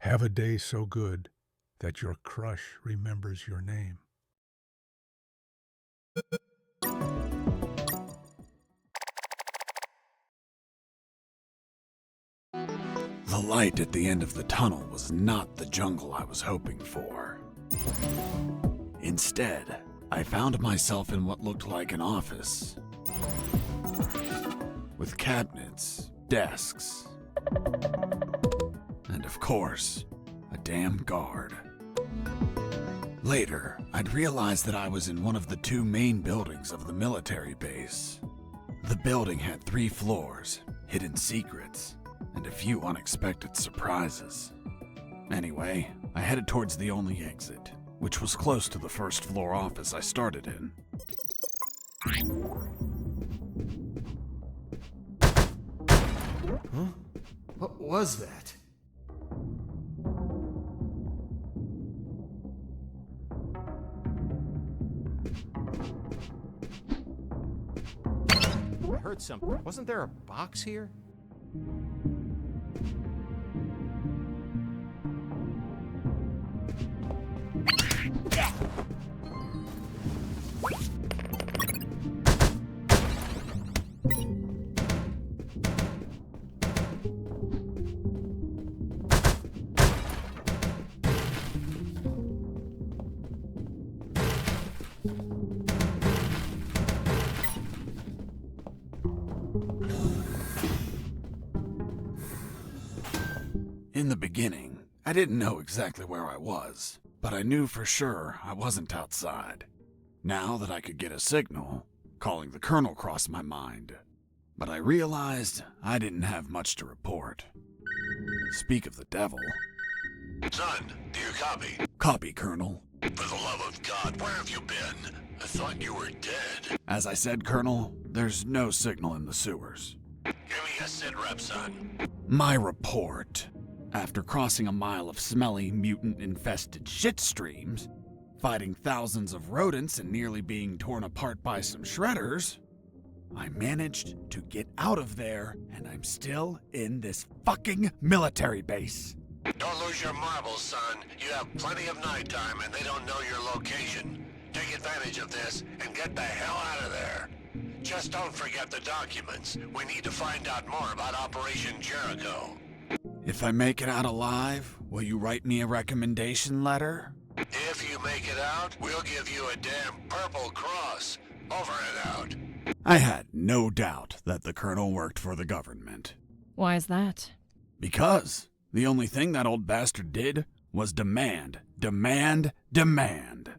Have a day so good that your crush remembers your name. The light at the end of the tunnel was not the jungle I was hoping for. Instead, I found myself in what looked like an office, with cabinets, desks, and of course, a damn guard. Later, I'd realized that I was in one of the two main buildings of the military base. The building had 3 floors, hidden secrets, and a few unexpected surprises. Anyway, I headed towards the only exit, which was close to the first floor office I started in. Huh? What was that? I heard something. Wasn't there a box here? In the beginning, I didn't know exactly where I was, but I knew for sure I wasn't outside. Now that I could get a signal, calling the colonel crossed my mind. But I realized I didn't have much to report. Speak of the devil. Son, do you copy? Copy, Colonel. For the love of God, where have you been? I thought you were dead. As I said, Colonel, there's no signal in the sewers. Give me a sit rep, son. My report. After crossing a mile of smelly, mutant-infested shit streams, fighting thousands of rodents and nearly being torn apart by some shredders, I managed to get out of there, and I'm still in this fucking military base. Don't lose your marbles, son. You have plenty of nighttime and they don't know your location. Take advantage of this and get the hell out of there. Just don't forget the documents. We need to find out more about Operation Jericho. If I make it out alive, will you write me a recommendation letter? If you make it out, we'll give you a damn purple cross. Over and out. I had no doubt that the colonel worked for the government. Why is that? Because the only thing that old bastard did was demand, demand, demand.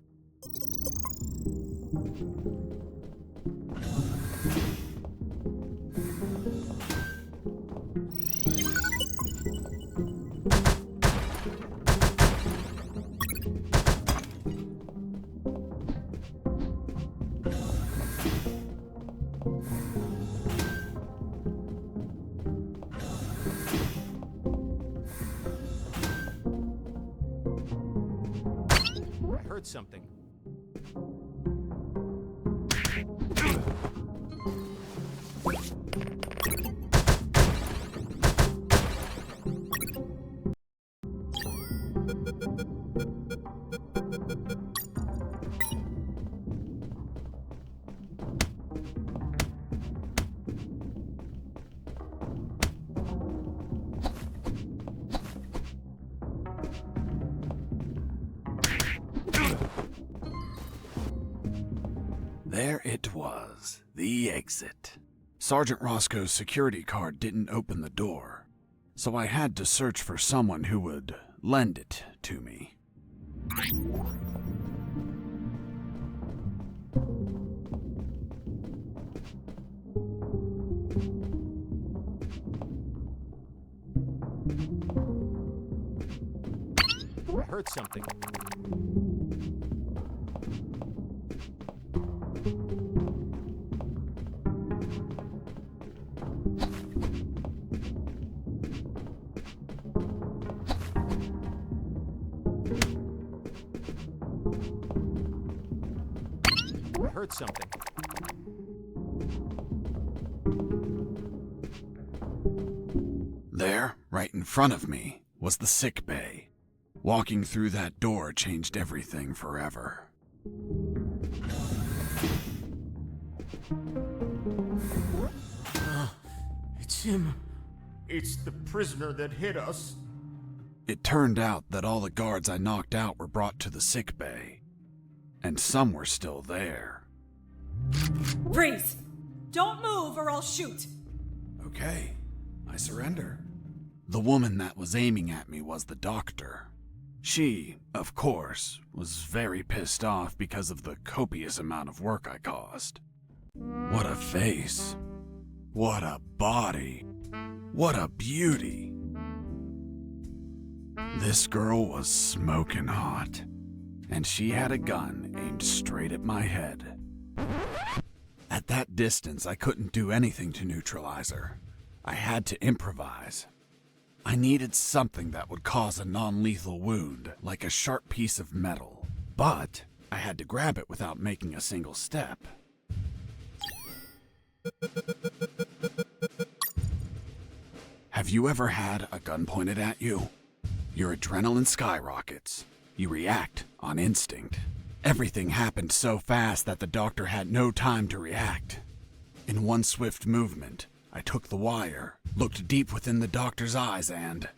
I heard something. There it was, the exit. Sergeant Roscoe's security card didn't open the door, so I had to search for someone who would lend it to me. I heard something. I heard something. There, right in front of me, was the sick bay. Walking through that door changed everything forever. It's him. It's the prisoner that hit us. It turned out that all the guards I knocked out were brought to the sick bay, and some were still there. Freeze! Don't move or I'll shoot! Okay, I surrender. The woman that was aiming at me was the doctor. She, of course, was very pissed off because of the copious amount of work I caused. What a face. What a body. What a beauty. This girl was smoking hot, and she had a gun aimed straight at my head. At that distance, I couldn't do anything to neutralize her. I had to improvise. I needed something that would cause a non-lethal wound, like a sharp piece of metal. But I had to grab it without making a single step. Have you ever had a gun pointed at you? Your adrenaline skyrockets. You react on instinct. Everything happened so fast that the doctor had no time to react. In one swift movement, I took the wire, looked deep within the doctor's eyes, and...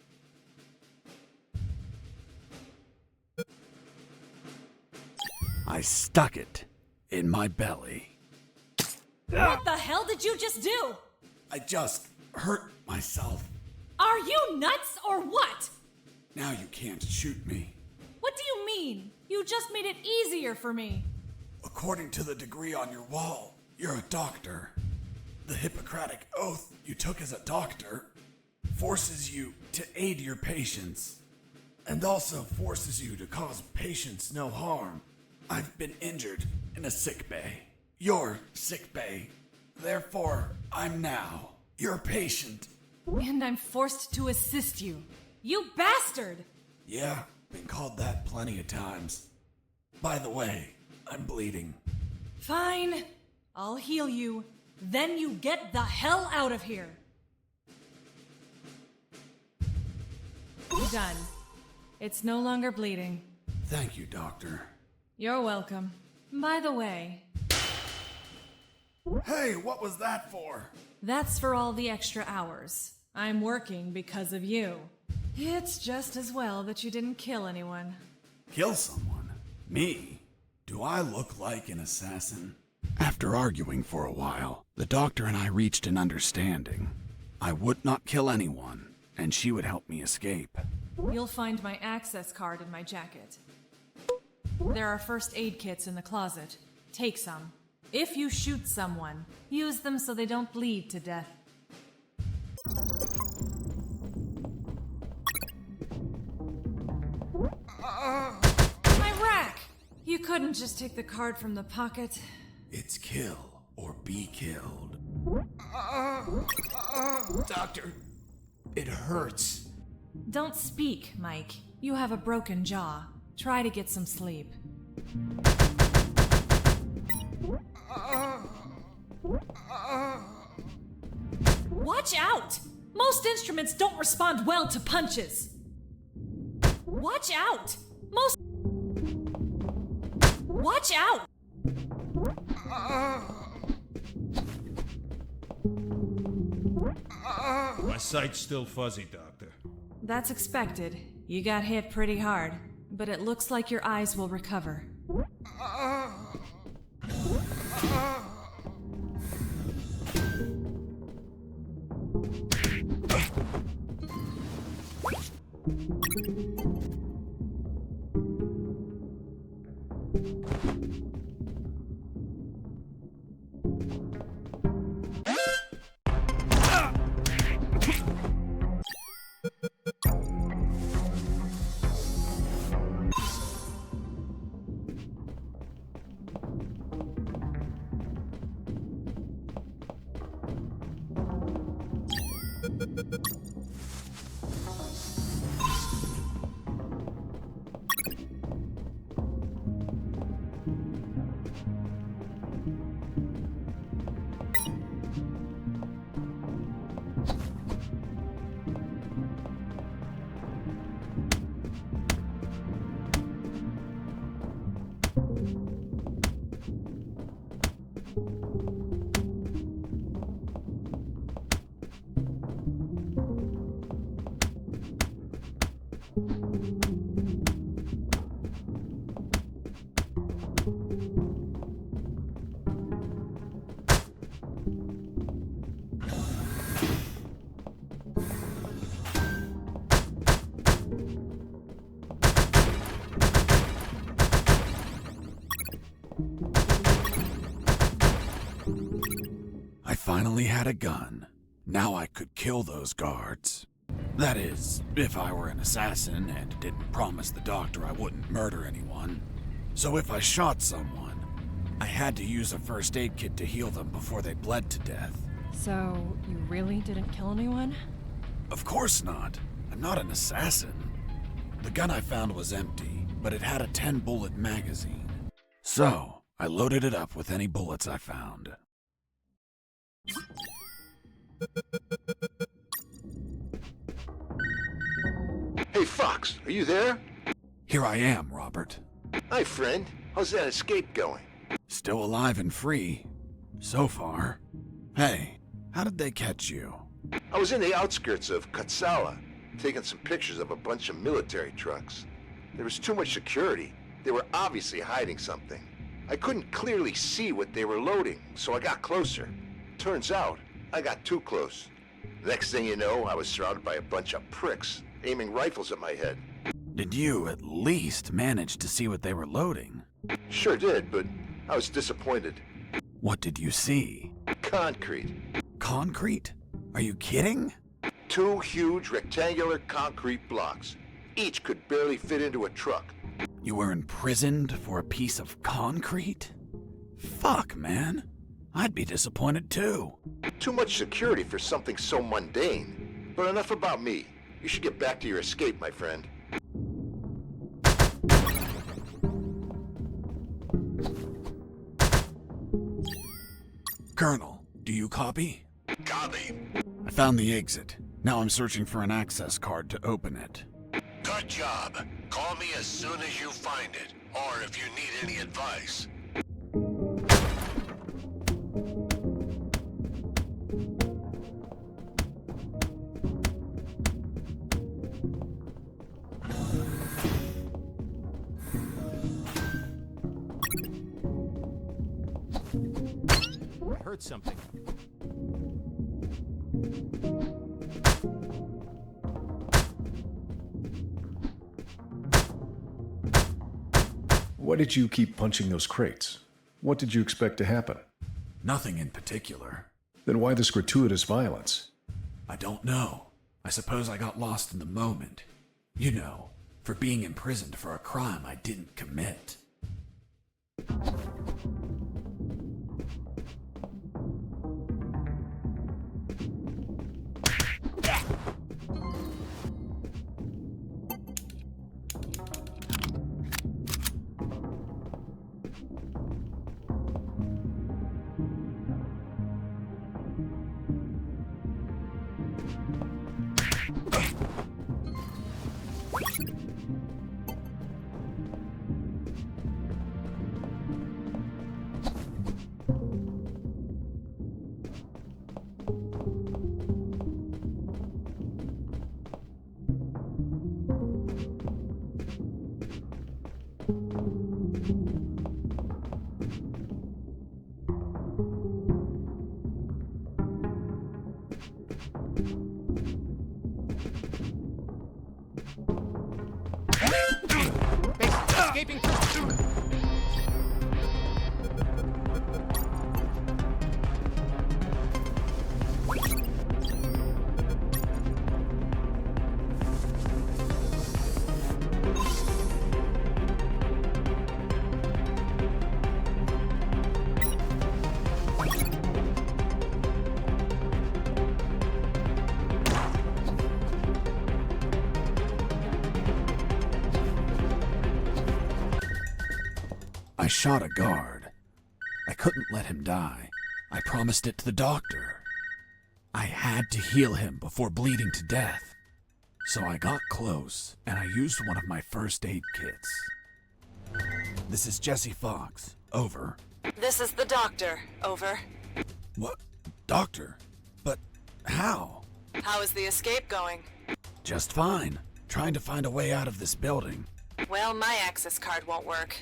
I stuck it in my belly. What the hell did you just do? I just hurt myself. Are you nuts or what? Now you can't shoot me. What do you mean? You just made it easier for me. According to the degree on your wall, you're a doctor. The Hippocratic oath you took as a doctor forces you to aid your patients, and also forces you to cause patients no harm. I've been injured in a sick bay. Your sick bay. Therefore, I'm now your patient. And I'm forced to assist you. You bastard! Yeah, been called that plenty of times. By the way, I'm bleeding. Fine. I'll heal you. Then you get the hell out of here. Done. It's no longer bleeding. Thank you, Doctor. You're welcome. By the way, Hey, what was that for? that's for all the extra hours. I'm working because of you. It's just as well that you didn't kill anyone. Kill someone? Me? Do I look like an assassin? After arguing for a while, the doctor and I reached an understanding. I would not kill anyone, and she would help me escape. You'll find my access card in my jacket. There are first aid kits in the closet. Take some. If you shoot someone, use them so they don't bleed to death. My rack! You couldn't just take the card from the pocket. It's kill or be killed. Doctor, it hurts. Don't speak, Mike. You have a broken jaw. Try to get some sleep. Watch out! Most instruments don't respond well to punches. Watch out! Watch out! My sight's still fuzzy, Doctor. That's expected. You got hit pretty hard, but it looks like your eyes will recover. I finally had a gun. Now I could kill those guards. That is, if I were an assassin and didn't promise the doctor I wouldn't murder anyone. So if I shot someone, I had to use a first aid kit to heal them before they bled to death. So, you really didn't kill anyone? Of course not. I'm not an assassin. The gun I found was empty, but it had a 10-bullet magazine. So, I loaded it up with any bullets I found. Hey, Fox, are you there? Here I am, Robert. Hi, friend. How's that escape going? Still alive and free. So far. Hey, how did they catch you? I was in the outskirts of Katsala, taking some pictures of a bunch of military trucks. There was too much security. They were obviously hiding something. I couldn't clearly see what they were loading, so I got closer. Turns out, I got too close. Next thing you know, I was surrounded by a bunch of pricks, aiming rifles at my head. Did you at least manage to see what they were loading? Sure did, but I was disappointed. What did you see? Concrete. Concrete? Are you kidding? 2 huge rectangular concrete blocks. Each could barely fit into a truck. You were imprisoned for a piece of concrete? Fuck, man. I'd be disappointed too. Too much security for something so mundane. But enough about me. You should get back to your escape, my friend. Colonel, do you copy? Copy. I found the exit. Now I'm searching for an access card to open it. Good job. Call me as soon as you find it, or if you need any advice. I heard something. Why did you keep punching those crates? What did you expect to happen? Nothing in particular. Then why this gratuitous violence? I don't know. I suppose I got lost in the moment. You know, for being imprisoned for a crime I didn't commit. Escaping pursuit! I shot a guard. I couldn't let him die. I promised it to the doctor. I had to heal him before bleeding to death. So I got close, and I used one of my first aid kits. This is Jesse Fox. Over. This is the doctor. Over. What? Doctor? But how? How is the escape going? Just fine. Trying to find a way out of this building. Well, my access card won't work.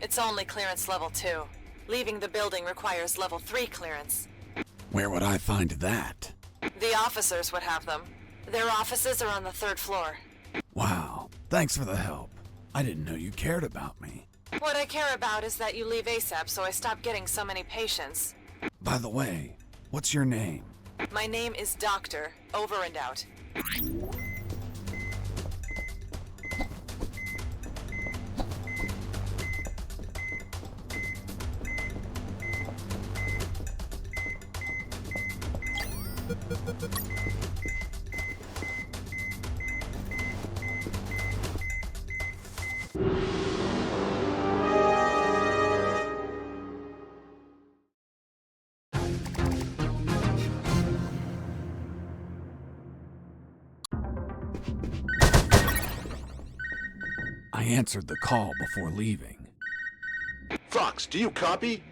It's only clearance level 2. Leaving the building requires level 3 clearance. Where would I find that? The officers would have them. Their offices are on the 3rd floor. Wow, thanks for the help. I didn't know you cared about me. What I care about is that you leave ASAP so I stop getting so many patients. By the way, what's your name? My name is Doctor. Over and out. I answered the call before leaving. Fox, do you copy?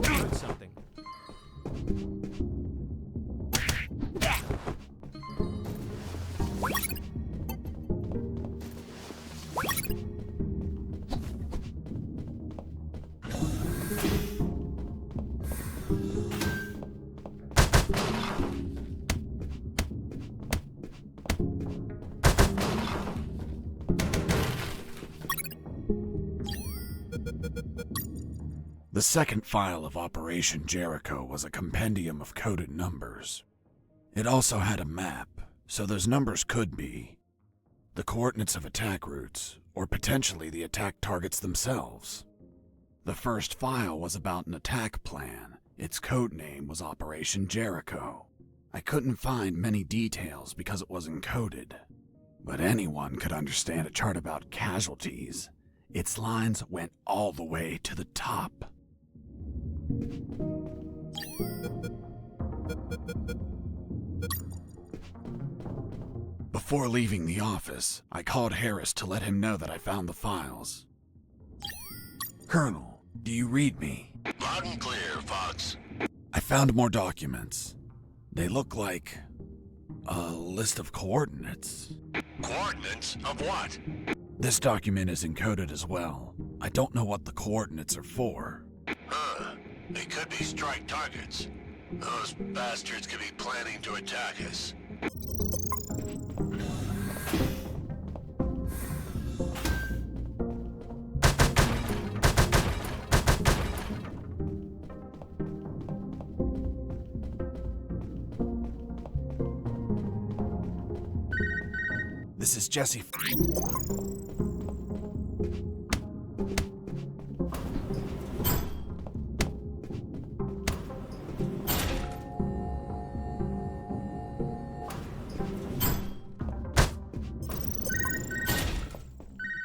Heard something. The second file of Operation Jericho was a compendium of coded numbers. It also had a map, so those numbers could be the coordinates of attack routes, or potentially the attack targets themselves. The first file was about an attack plan. Its code name was Operation Jericho. I couldn't find many details because it was encoded, but anyone could understand a chart about casualties. Its lines went all the way to the top. Before leaving the office, I called Harris to let him know that I found the files. Colonel, do you read me? Loud and clear, Fox. I found more documents. They look like a list of coordinates. Coordinates of what? This document is encoded as well. I don't know what the coordinates are for. Huh. They could be strike targets. Those bastards could be planning to attack us. This is Jesse.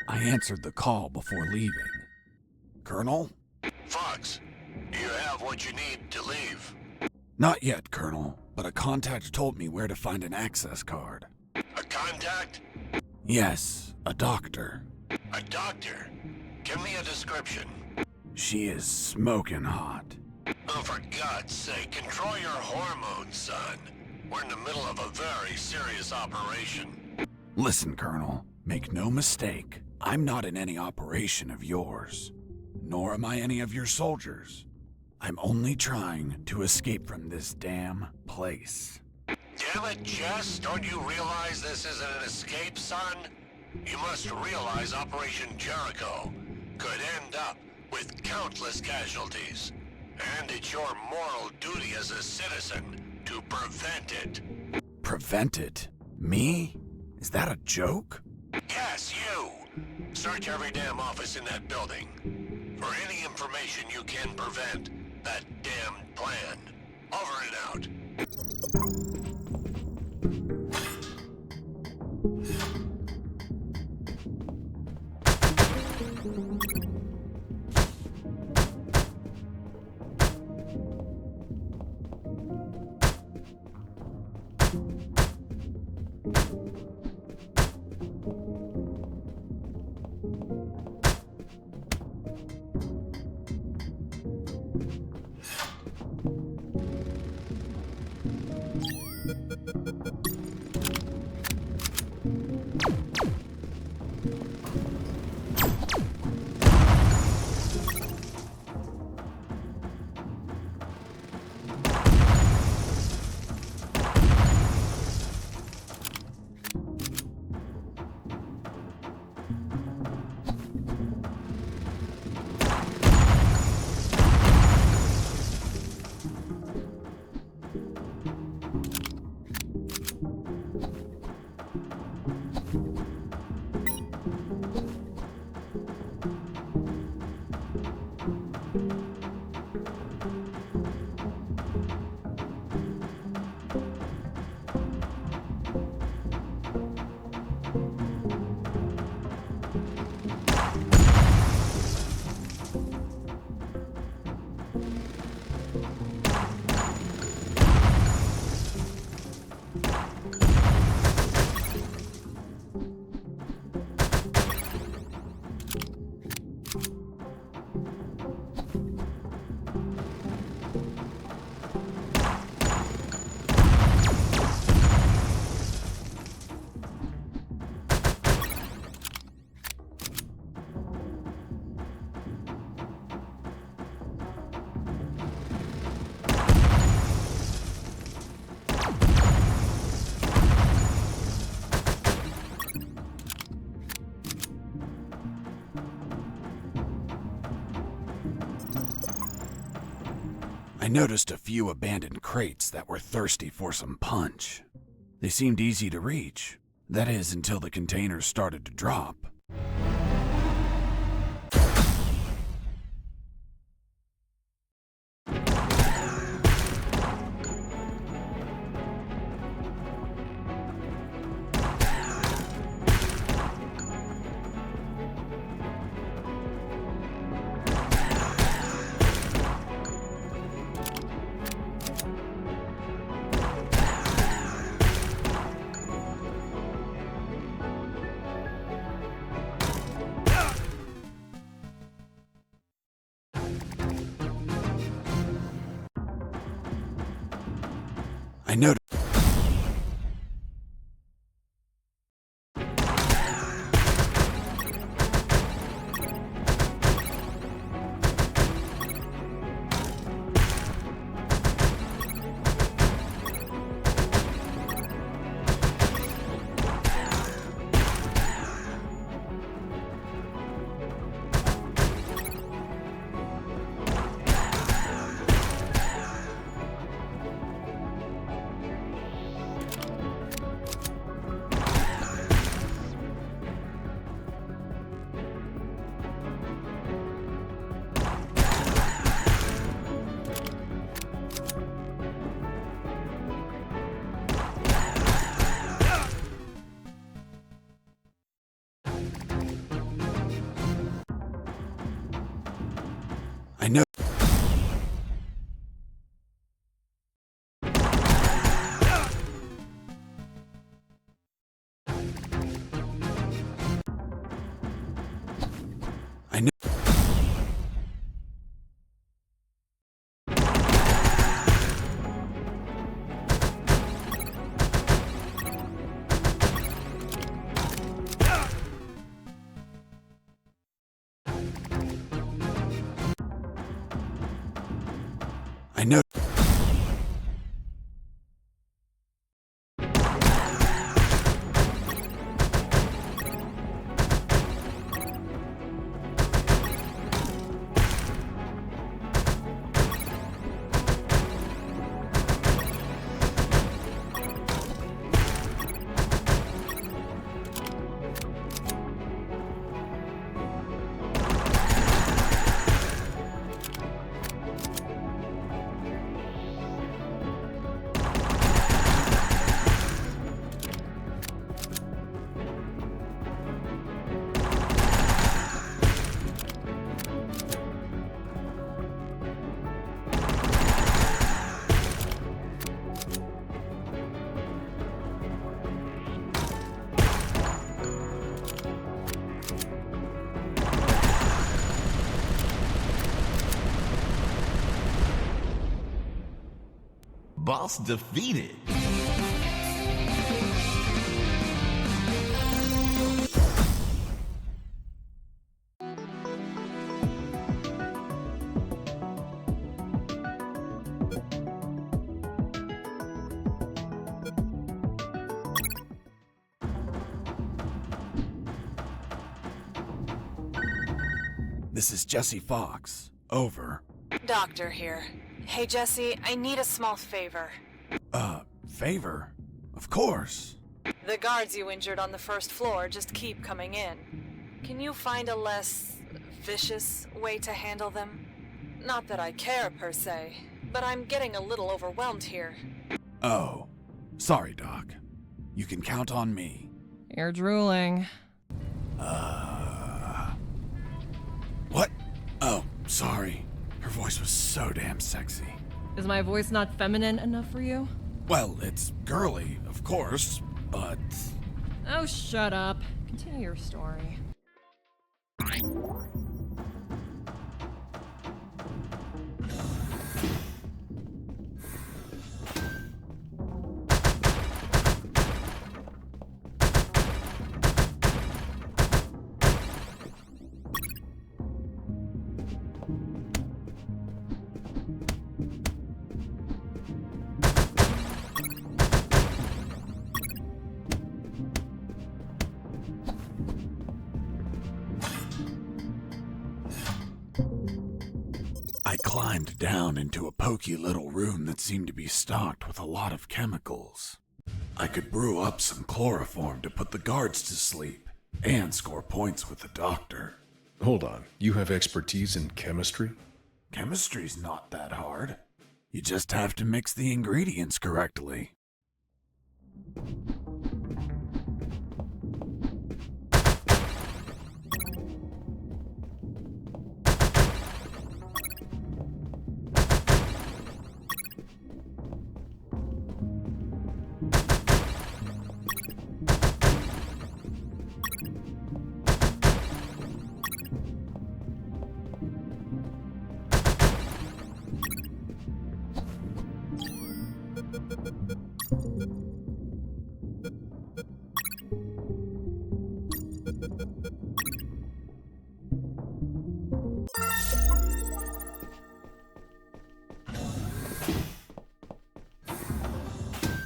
I answered the call before leaving. Colonel? Fox, do you have what you need to leave? Not yet, Colonel, but a contact told me where to find an access card. A contact? Yes, a doctor. A doctor? Give me a description. She is smoking hot. Oh, for God's sake, control your hormones, son. We're in the middle of a very serious operation. Listen, Colonel, make no mistake. I'm not in any operation of yours, nor am I any of your soldiers. I'm only trying to escape from this damn place. Damn it, Jess, don't you realize this isn't an escape, son? You must realize Operation Jericho could end up with countless casualties. And it's your moral duty as a citizen to prevent it. Prevent it? Me? Is that a joke? Yes, you! Search every damn office in that building. For any information you can prevent that damned plan. Over and out. I noticed a few abandoned crates that were thirsty for some punch. They seemed easy to reach. That is, until the containers started to drop. I noticed. Boss defeated. This is Jesse Fox. Over. Doctor here. Hey, Jesse, I need a small favor. Favor? Of course. The guards you injured on the first floor just keep coming in. Can you find a less vicious way to handle them? Not that I care, per se, but I'm getting a little overwhelmed here. Oh. Sorry, Doc. You can count on me. You're drooling. What? Oh, sorry. Her voice was so damn sexy. Is my voice not feminine enough for you? Well, it's girly, of course, but... Oh, shut up. Continue your story. I climbed down into a poky little room that seemed to be stocked with a lot of chemicals. I could brew up some chloroform to put the guards to sleep and score points with the doctor. Hold on. You have expertise in chemistry? Chemistry's not that hard. You just have to mix the ingredients correctly.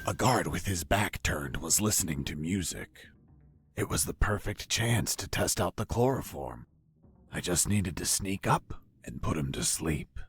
A guard with his back turned was listening to music. It was the perfect chance to test out the chloroform. I just needed to sneak up and put him to sleep.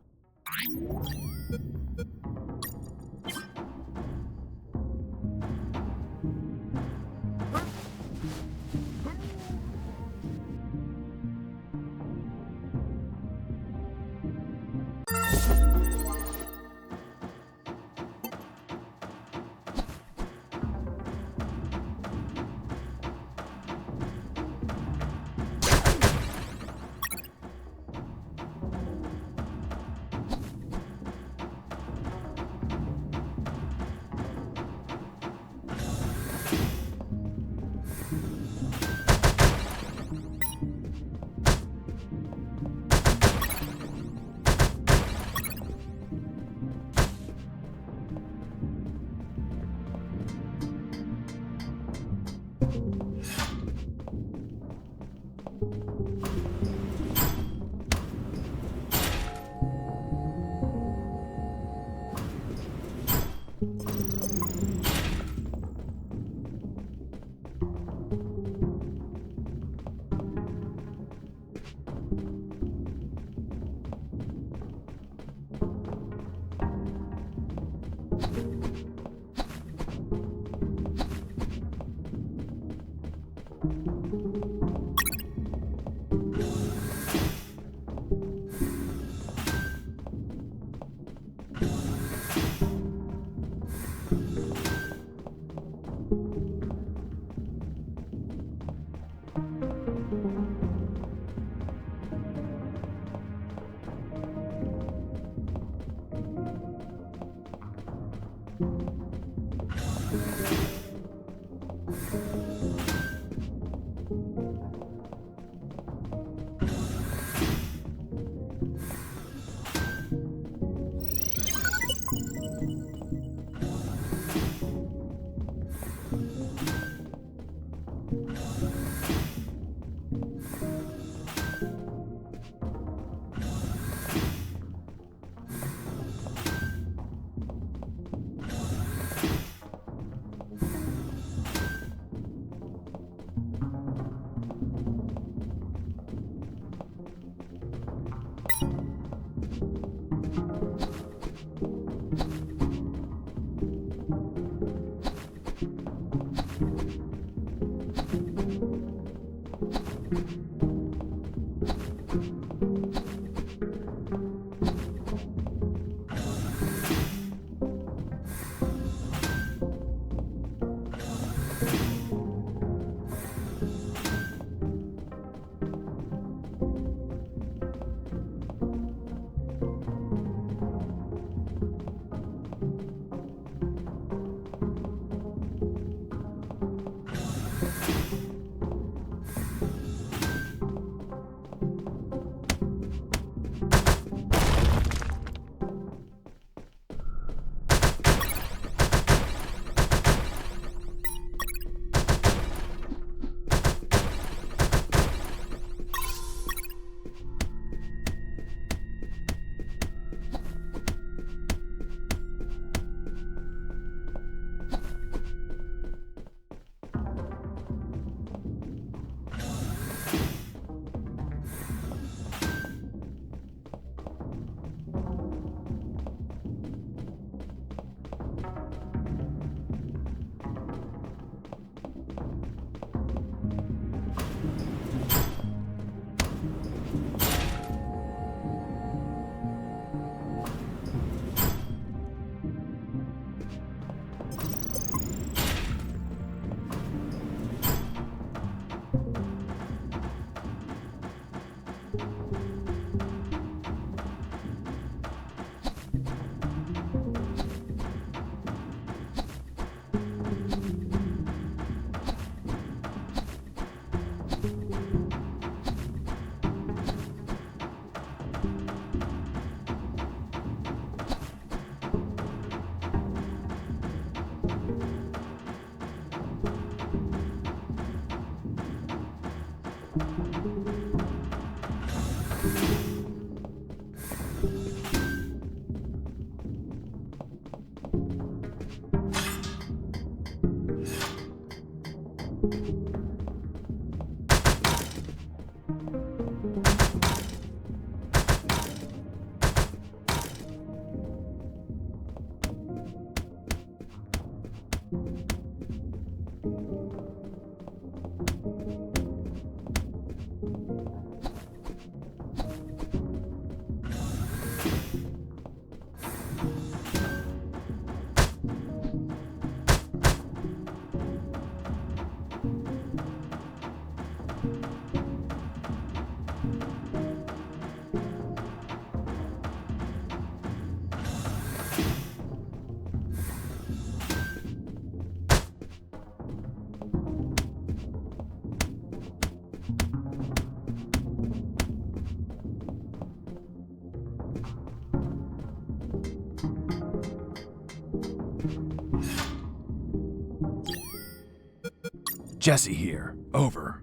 Jesse here. Over.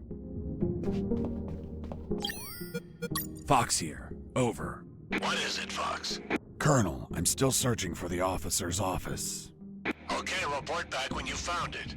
Fox here. Over. What is it, Fox? Colonel, I'm still searching for the officer's office. Okay, report back when you found it.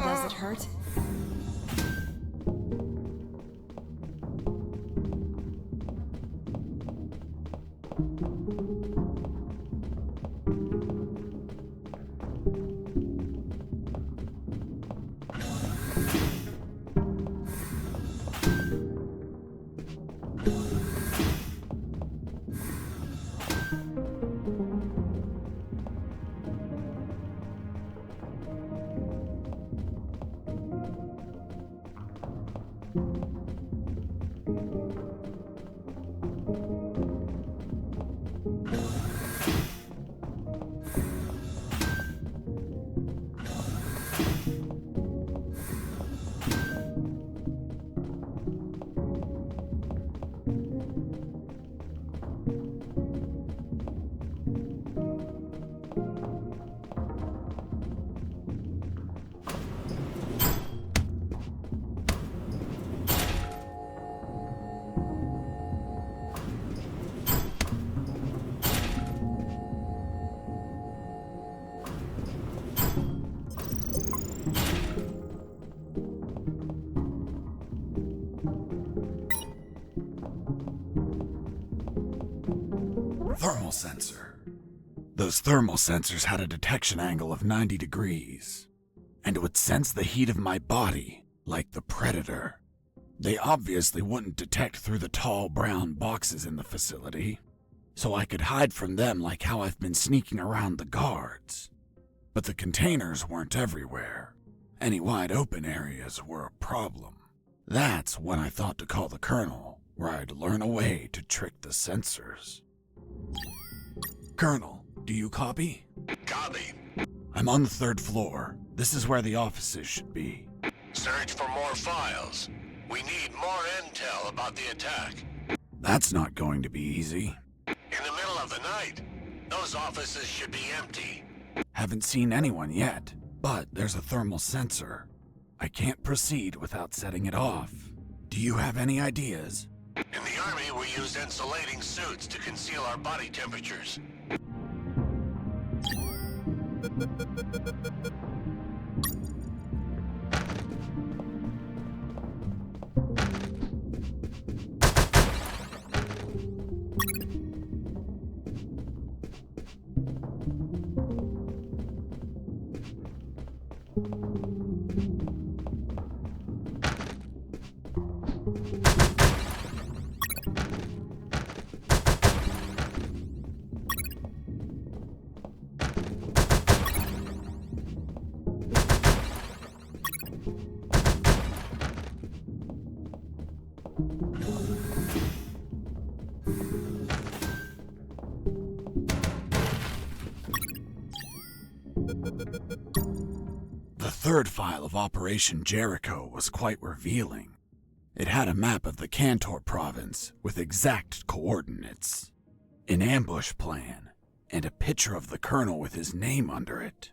Does it hurt? Thermal sensor. Those thermal sensors had a detection angle of 90 degrees, and would sense the heat of my body like the Predator. They obviously wouldn't detect through the tall brown boxes in the facility, so I could hide from them like how I've been sneaking around the guards. But the containers weren't everywhere. Any wide open areas were a problem. That's when I thought to call the Colonel, where I'd learn a way to trick the sensors. Colonel, do you copy? Copy. I'm on the 3rd floor. This is where the offices should be. Search for more files. We need more intel about the attack. That's not going to be easy. In the middle of the night, those offices should be empty. Haven't seen anyone yet, but there's a thermal sensor. I can't proceed without setting it off. Do you have any ideas? In the Army, we use insulating suits to conceal our body temperatures. The 3rd file of Operation Jericho was quite revealing. It had a map of the Cantor province with exact coordinates, an ambush plan, and a picture of the Colonel with his name under it.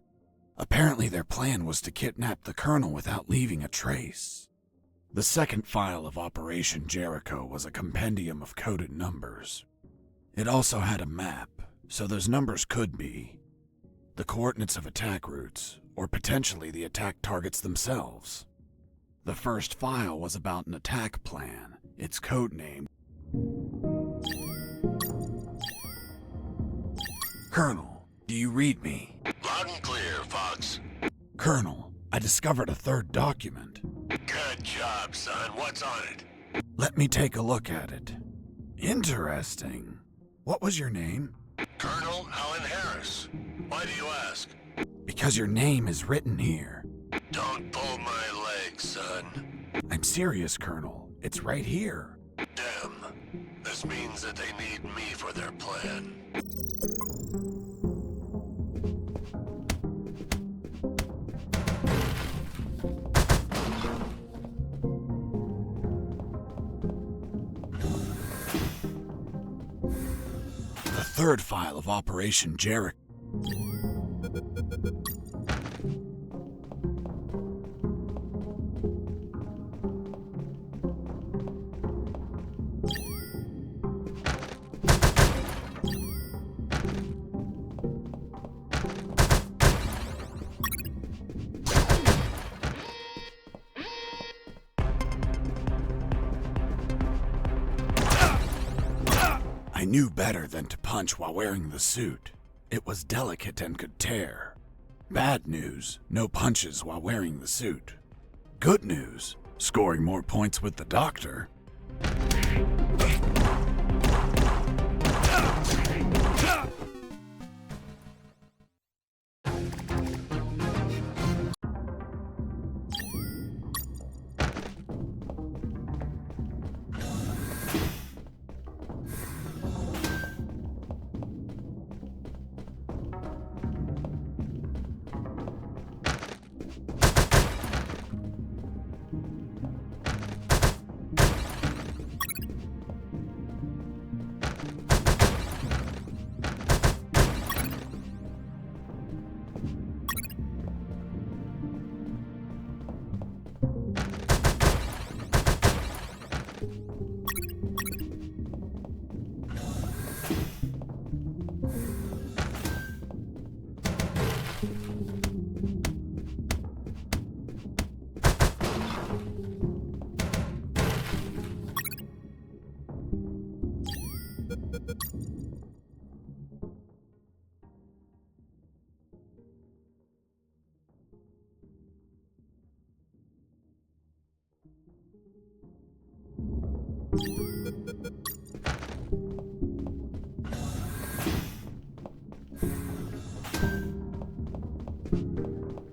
Apparently their plan was to kidnap the Colonel without leaving a trace. The second file of Operation Jericho was a compendium of coded numbers. It also had a map, so those numbers could be the coordinates of attack routes, or potentially the attack targets themselves. The first file was about an attack plan, its code name. Colonel, do you read me? Loud and clear, Fox. Colonel, I discovered a third document. Good job, son. What's on it? Let me take a look at it. Interesting. What was your name? Colonel Alan Harris. Why do you ask? Because your name is written here. Don't pull my leg, son. I'm serious, Colonel. It's right here. Damn. This means that they need me for their plan. The third file of Operation Jericho. I knew better than to punch while wearing the suit. It was delicate and could tear. Bad news, no punches while wearing the suit. Good news, scoring more points with the doctor.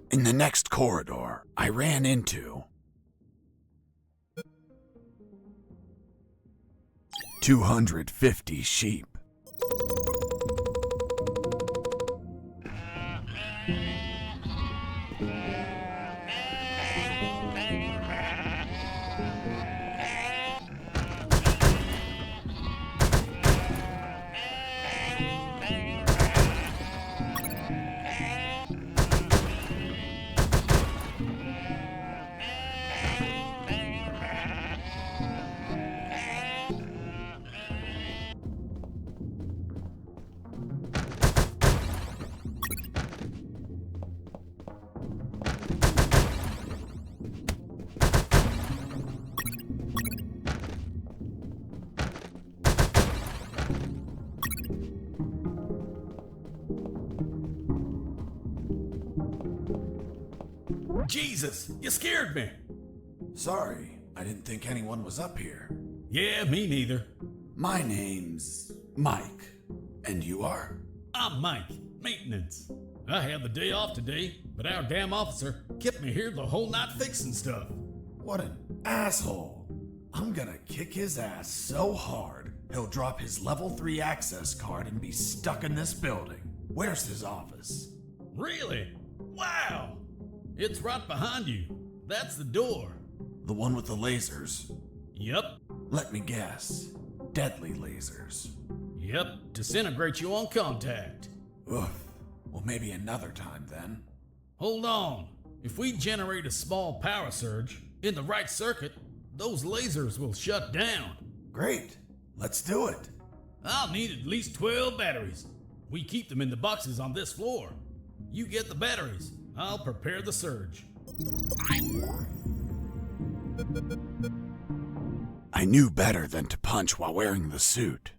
In the next corridor, I ran into 250 sheep. Jesus, you scared me. Sorry, I didn't think anyone was up here. Yeah, me neither. My name's Mike. And you are? I'm Mike, maintenance. I had the day off today, but our damn officer kept me here the whole night fixing stuff. What an asshole. I'm gonna kick his ass so hard, he'll drop his level 3 access card and be stuck in this building. Where's his office? Really? Wow! It's right behind you. That's the door. The one with the lasers? Yep. Let me guess. Deadly lasers. Yep, disintegrate you on contact. Oof. Well, maybe another time then. Hold on. If we generate a small power surge in the right circuit, those lasers will shut down. Great. Let's do it. I'll need at least 12 batteries. We keep them in the boxes on this floor. You get the batteries. I'll prepare the surge. I knew better than to punch while wearing the suit.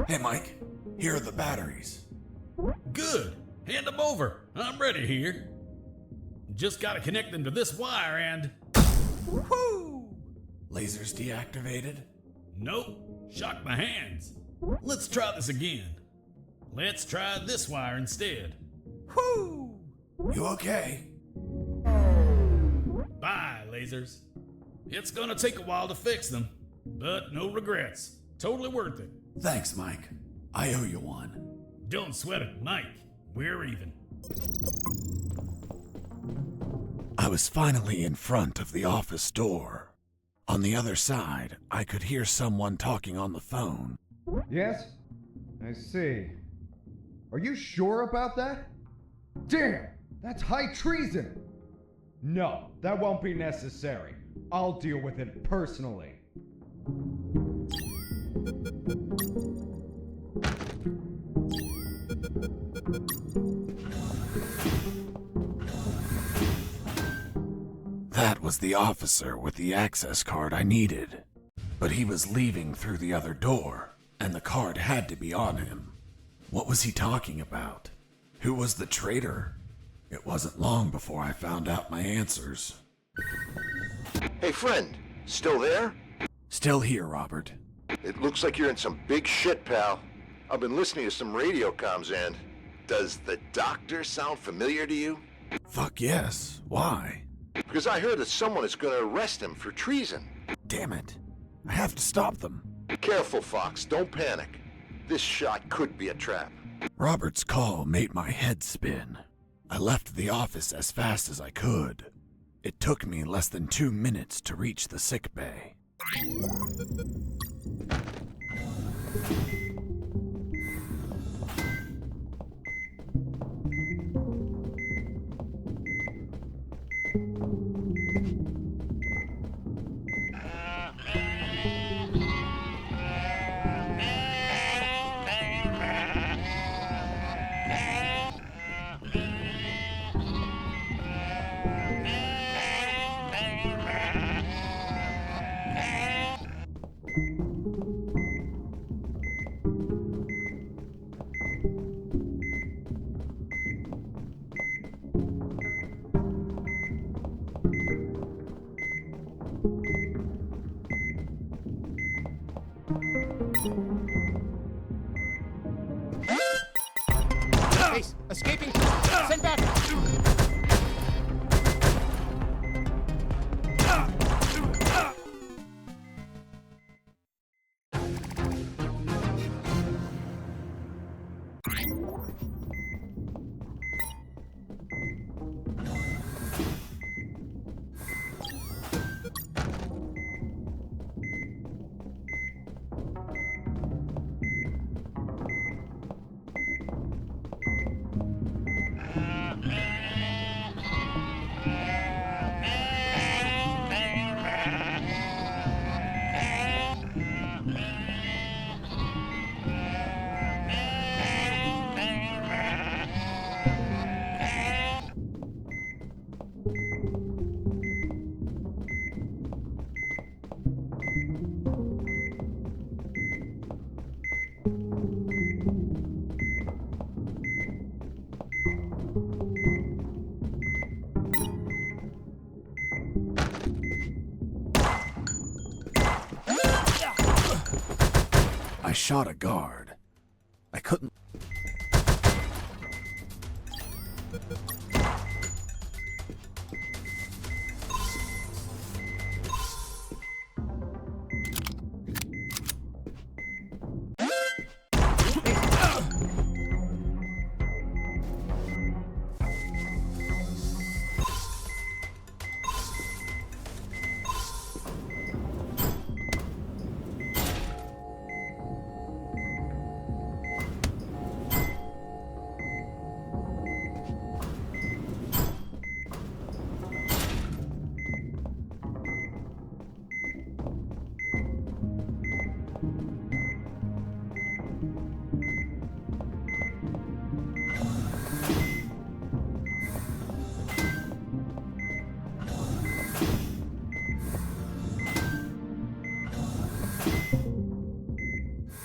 Hey, Mike. Here are the batteries. Good. Hand them over. I'm ready here. Just gotta connect them to this wire and... Woohoo! Lasers deactivated? Nope. Shocked my hands. Let's try this again. Let's try this wire instead. Whoo! You okay? Bye, lasers. It's gonna take a while to fix them, but no regrets. Totally worth it. Thanks, Mike. I owe you one. Don't sweat it, Mike. We're even. I was finally in front of the office door. On the other side, I could hear someone talking on the phone. Yes? I see. Are you sure about that? Damn! That's high treason! No, that won't be necessary. I'll deal with it personally. That was the officer with the access card I needed. But he was leaving through the other door, and the card had to be on him. What was he talking about? Who was the traitor? It wasn't long before I found out my answers. Hey, friend. Still there? Still here, Robert. It looks like you're in some big shit, pal. I've been listening to some radio comms and... Does the doctor sound familiar to you? Fuck yes. Why? Because I heard that someone is going to arrest him for treason. Damn it. I have to stop them. Careful, Fox. Don't panic. This shot could be a trap. Robert's call made my head spin. I left the office as fast as I could. It took me less than 2 minutes to reach the sick bay. Base, escaping. Send back. I shot a guard. I couldn't.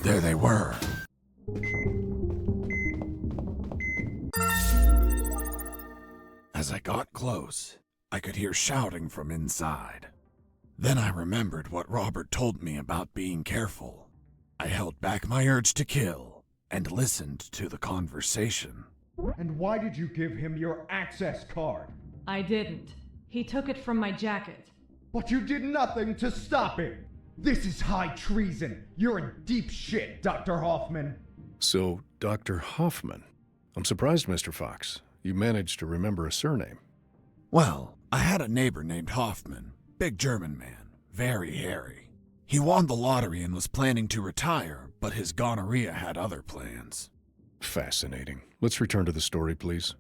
There they were. As I got close, I could hear shouting from inside. Then I remembered what Robert told me about being careful. I held back my urge to kill and listened to the conversation. And why did you give him your access card? I didn't. He took it from my jacket. But you did nothing to stop him! This is high treason! You're in deep shit, Dr. Hoffman! So, Dr. Hoffman. I'm surprised, Mr. Fox. You managed to remember a surname. Well, I had a neighbor named Hoffman. Big German man. Very hairy. He won the lottery and was planning to retire, but his gonorrhea had other plans. Fascinating. Let's return to the story, please.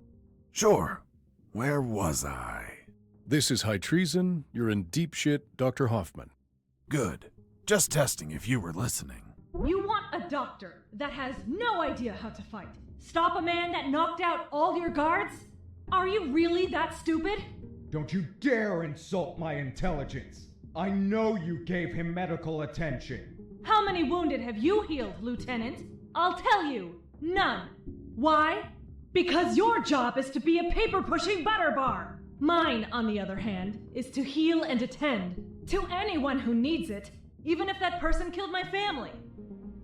Sure. Where was I? This is high treason. You're in deep shit, Dr. Hoffman. Good. Just testing if you were listening. You want a doctor that has no idea how to fight? Stop a man that knocked out all your guards? Are you really that stupid? Don't you dare insult my intelligence! I know you gave him medical attention! How many wounded have you healed, Lieutenant? I'll tell you, none. Why? Because your job is to be a paper-pushing butterbar. Mine, on the other hand, is to heal and attend to anyone who needs it, even if that person killed my family.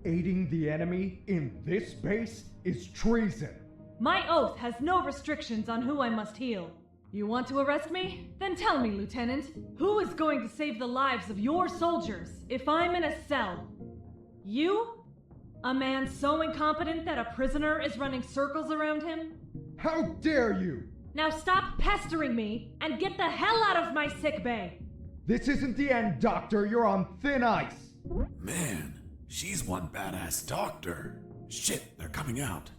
Aiding the enemy in this base is treason. My oath has no restrictions on who I must heal. You want to arrest me? Then tell me, Lieutenant, who is going to save the lives of your soldiers if I'm in a cell? You? A man so incompetent that a prisoner is running circles around him? How dare you! Now stop pestering me and get the hell out of my sickbay! This isn't the end, Doctor. You're on thin ice. Man, she's one badass doctor. Shit, they're coming out.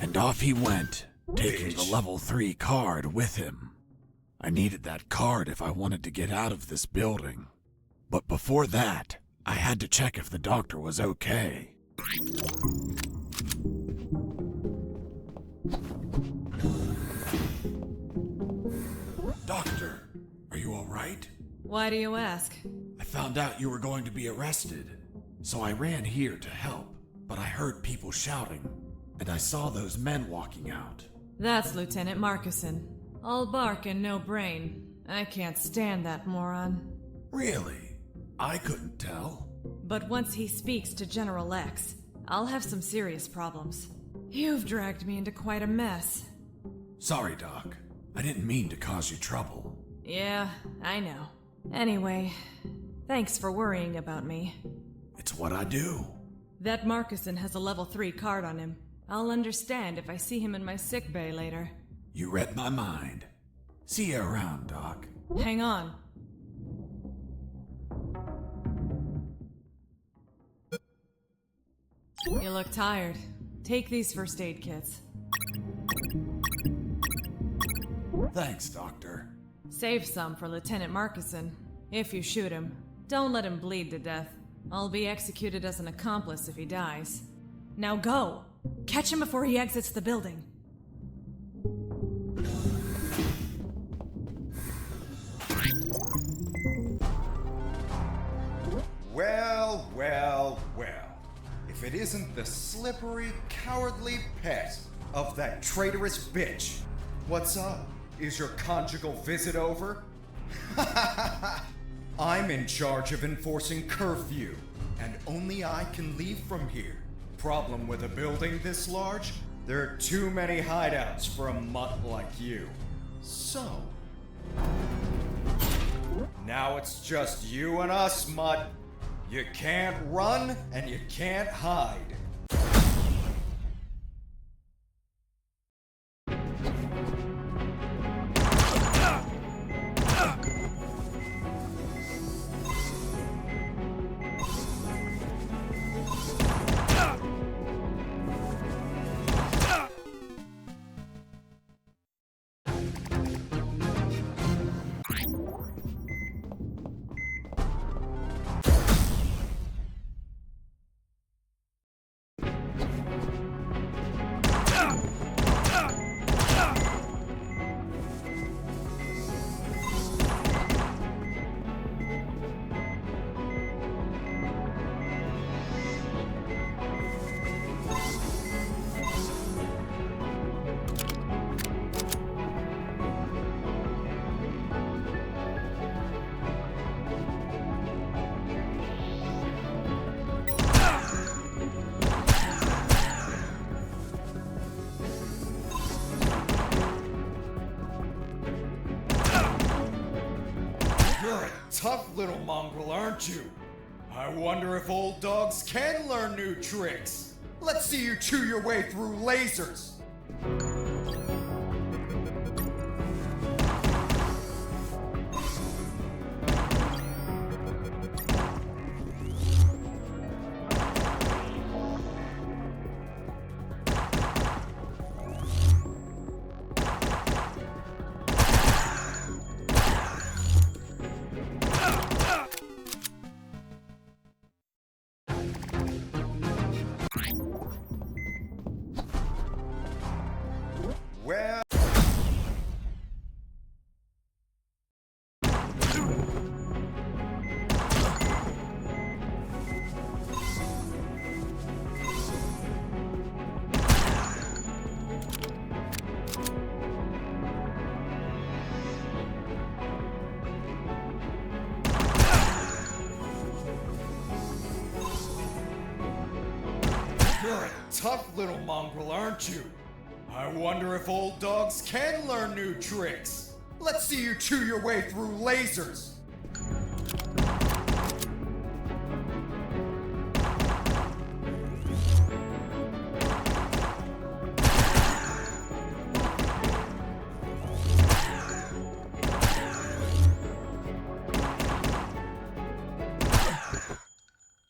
And off he went, taking the level 3 card with him. I needed that card if I wanted to get out of this building. But before that, I had to check if the doctor was okay. Doctor, are you alright? Why do you ask? I found out you were going to be arrested, so I ran here to help, but I heard people shouting, and I saw those men walking out. That's Lieutenant Marcuson. All bark and no brain. I can't stand that moron. Really? I couldn't tell. But once he speaks to General X, I'll have some serious problems. You've dragged me into quite a mess. Sorry, Doc. I didn't mean to cause you trouble. Yeah, I know. Anyway, thanks for worrying about me. It's what I do. That Marcuson has a level 3 card on him. I'll understand if I see him in my sickbay later. You read my mind. See you around, Doc. Hang on. You look tired. Take these first aid kits. Thanks, Doctor. Save some for Lieutenant Marcuson. If you shoot him, don't let him bleed to death. I'll be executed as an accomplice if he dies. Now go! Catch him before he exits the building. Well, well, well. If it isn't the slippery, cowardly pet of that traitorous bitch. What's up? Is your conjugal visit over? I'm in charge of enforcing curfew, and only I can leave from here. Problem with a building this large? There are too many hideouts for a mutt like you. So... now it's just you and us, mutt. You can't run, and you can't hide. Tough little mongrel, aren't you? I wonder if old dogs can learn new tricks. Let's see you chew your way through lasers. tough little mongrel, aren't you? I wonder if old dogs can learn new tricks. Let's see you chew your way through lasers.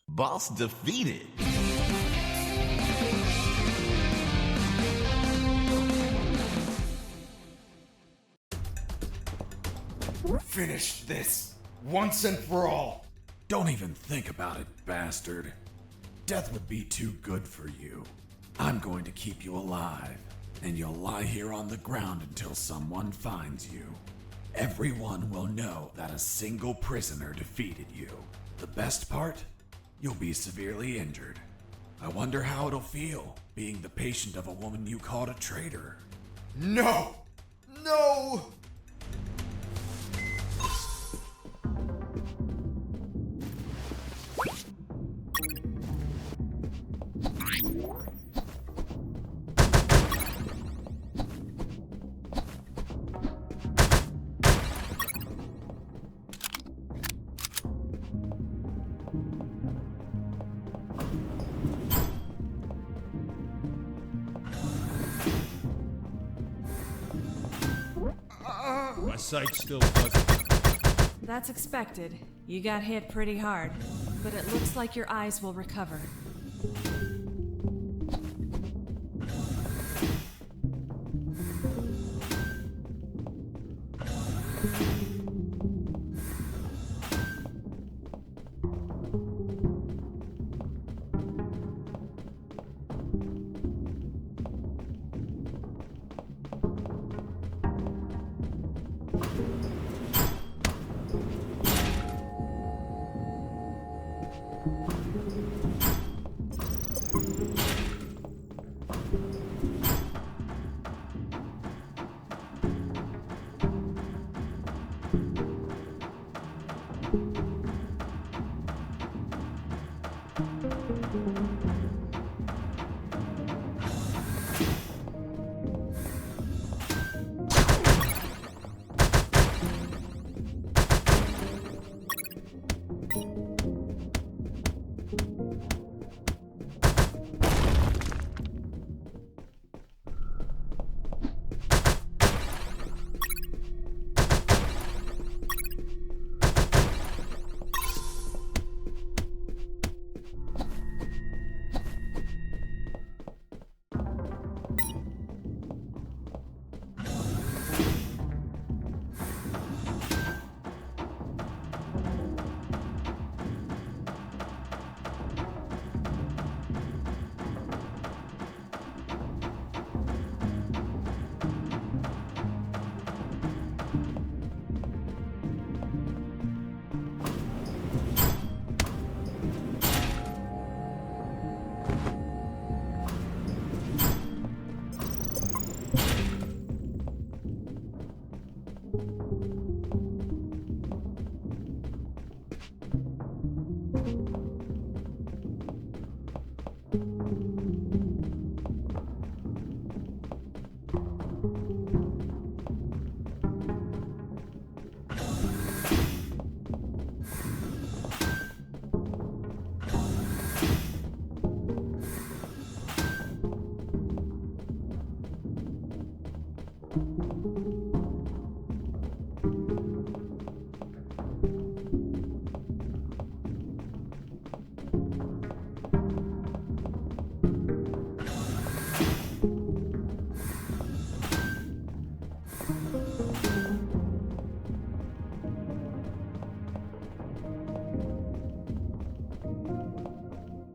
Boss defeated. Finish this, once and for all. Don't even think about it, bastard. Death would be too good for you. I'm going to keep you alive, and you'll lie here on the ground until someone finds you. Everyone will know that a single prisoner defeated you. The best part? You'll be severely injured. I wonder how it'll feel, being the patient of a woman you called a traitor. No! No! My sight's still fuzzy. That's expected. You got hit pretty hard, but it looks like your eyes will recover.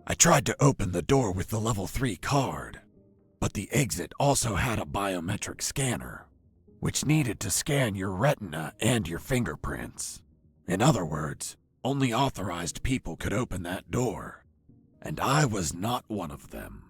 I tried to open the door with the level 3 card, but the exit also had a biometric scanner, which needed to scan your retina and your fingerprints. In other words, only authorized people could open that door, and I was not one of them.